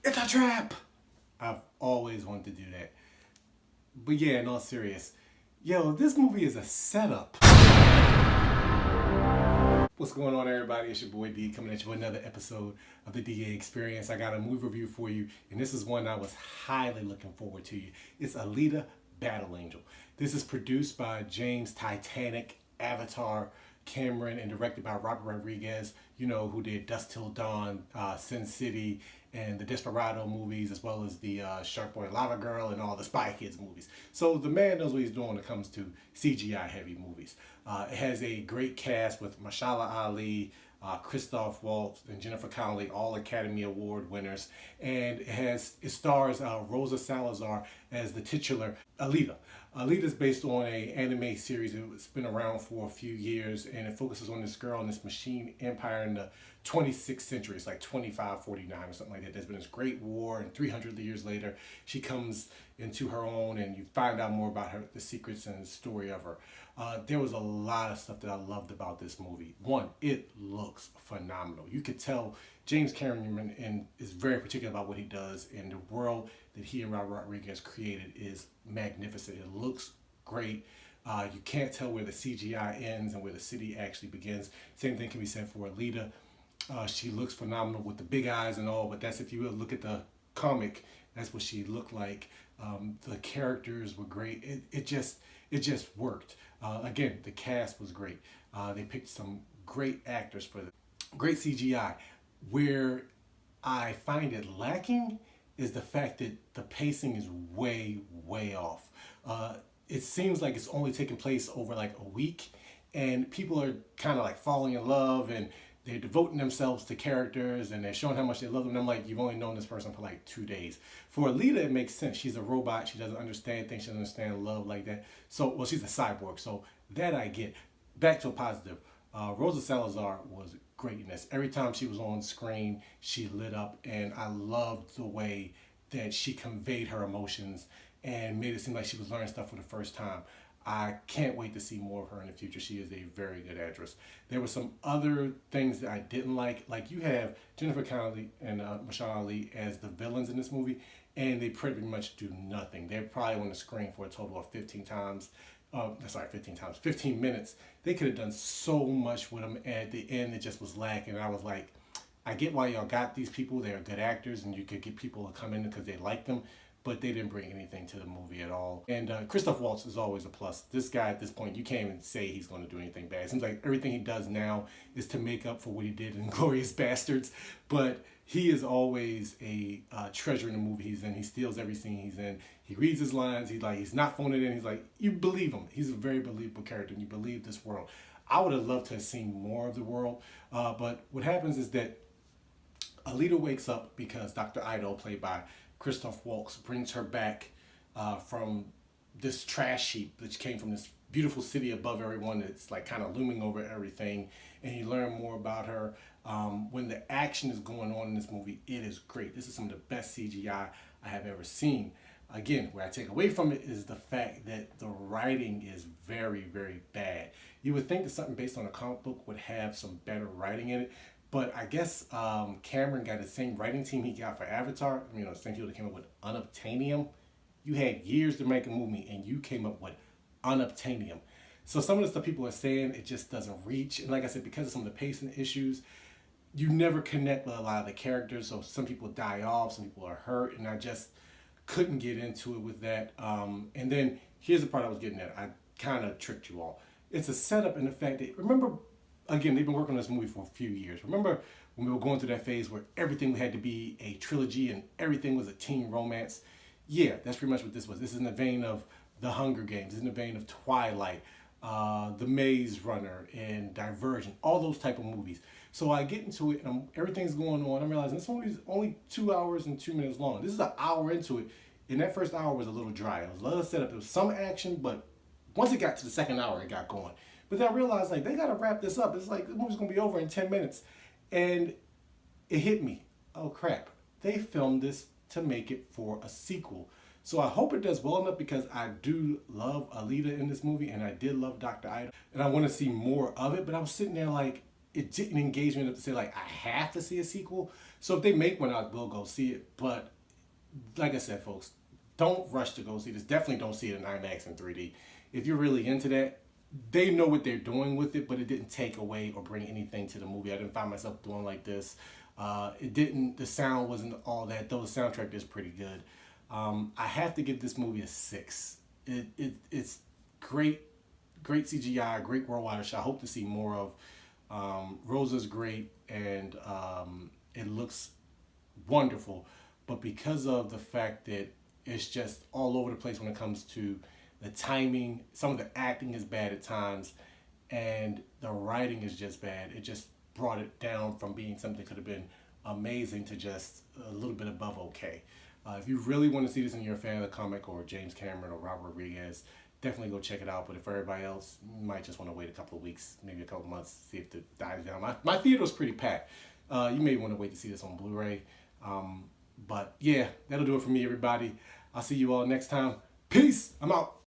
It's a trap! I've always wanted to do that. But yeah, in all serious, yo, this movie is a setup. What's going on, everybody? It's your boy D coming at you with another episode of the DA Experience. I got a movie review for you, and this is one I was highly looking forward to. It's Alita Battle Angel. This is produced by James Titanic, Avatar, Cameron, and directed by Robert Rodriguez, you know, who did Dusk Till Dawn, Sin City, and the Desperado movies, as well as the Shark Boy Lava Girl and all the Spy Kids movies. So the man knows what he's doing when it comes to CGI heavy movies. It has a great cast with Mahershala Ali, Christoph Waltz, and Jennifer Connelly, all Academy Award winners, and it stars Rosa Salazar as the titular Alita. Alita is based on an anime series that's been around for a few years, and it focuses on this girl and this machine empire in the 26th century. It's like 2549 or something like that. There's been this great war, and 300 years later, she comes into her own, and you find out more about her, the secrets and the story of her. There was a lot of stuff that I loved about this movie. One, it looks phenomenal. You could tell James Cameron is very particular about what he does, and the world that he and Robert Rodriguez created is magnificent. It looks great. You can't tell where the CGI ends and where the city actually begins. Same thing can be said for Alita. She looks phenomenal with the big eyes and all, but that's if you look at the comic, that's what she looked like. The characters were great. It just worked. Again, the cast was great. They picked some great actors for the great CGI. Where I find it lacking is the fact that the pacing is way off. It seems like it's only taking place over like a week, and people are kind of like falling in love, and they're devoting themselves to characters, and they're showing how much they love them. And I'm like, you've only known this person for like 2 days. For Alita, it makes sense. She's a robot. She doesn't understand things. She doesn't understand love like that. So, well, she's a cyborg. So that I get. Back to a positive. Rosa Salazar was great in this. Every time she was on screen, she lit up, and I loved the way that she conveyed her emotions and made it seem like she was learning stuff for the first time. I can't wait to see more of her in the future. She is a very good actress. There were some other things that I didn't like. Like, you have Jennifer Connelly and Mahershala Ali as the villains in this movie, and they pretty much do nothing. They're probably on the screen for a total of 15 times. 15 minutes. They could have done so much with them, and at the end it just was lacking. I was like, I get why y'all got these people. They're good actors, and you could get people to come in because they like them, but they didn't bring anything to the movie at all. And Christoph Waltz is always a plus. This guy at this point, you can't even say he's going to do anything bad. It seems like everything he does now is to make up for what he did in Glorious Bastards, but he is always a treasure in the movie he's in. He steals every scene he's in. He reads his lines. He's not phoning it in. He's like, you believe him. He's a very believable character, and you believe this world. I would have loved to have seen more of the world, but what happens is that Alita wakes up because Dr. Ido, played by Christoph Waltz, brings her back from this trash heap that came from this beautiful city above everyone that's like kind of looming over everything, and you learn more about her. When the action is going on in this movie, it is great. This is some of the best CGI I have ever seen. Again, what I take away from it is the fact that the writing is very bad. You would think that something based on a comic book would have some better writing in it, but I guess Cameron got the same writing team he got for Avatar. You know, the same people that came up with Unobtainium. You had years to make a movie, and you came up with Unobtainium. So some of the stuff people are saying, it just doesn't reach. And like I said, because of some of the pacing issues, you never connect with a lot of the characters. So some people die off, some people are hurt, and I just couldn't get into it with that. And then here's the part I was getting at. I kind of tricked you all. It's a setup in the fact that, remember, again, they've been working on this movie for a few years. Remember when we were going through that phase where everything had to be a trilogy and everything was a teen romance? Yeah, that's pretty much what this was. This is in the vein of The Hunger Games. It's in the vein of Twilight, The Maze Runner, and Divergent, all those type of movies. So I get into it, and everything's going on. I'm realizing this movie is only 2 hours and 2 minutes long. This is an hour into it, and that first hour was a little dry. It was a little setup. There was some action, but once it got to the second hour, it got going. But then I realized, like, they got to wrap this up. It's like the movie's going to be over in 10 minutes. And it hit me. Oh, crap. They filmed this to make it for a sequel. So I hope it does well enough, because I do love Alita in this movie, and I did love Dr. Ida, and I want to see more of it. But I was sitting there like, it didn't engage me enough to say, like, I have to see a sequel. So if they make one, I will go see it. But like I said, folks, don't rush to go see this. Definitely don't see it in IMAX and 3D. If you're really into that, they know what they're doing with it, but it didn't take away or bring anything to the movie. I didn't find myself doing like this. It didn't. The sound wasn't all that. Though the soundtrack is pretty good. I have to give this movie a 6. It's great, great CGI, great worldwide shot. I hope to see more of. Rosa's great, and it looks wonderful, but because of the fact that it's just all over the place when it comes to the timing, some of the acting is bad at times, and the writing is just bad. It just brought it down from being something that could have been amazing to just a little bit above okay. If you really want to see this and you're a fan of the comic or James Cameron or Robert Rodriguez, definitely go check it out. But if everybody else, you might just want to wait a couple of weeks, maybe a couple of months, see if it dies down. My theater was pretty packed. You may want to wait to see this on Blu-ray. But yeah, that'll do it for me, everybody. I'll see you all next time. Peace. I'm out.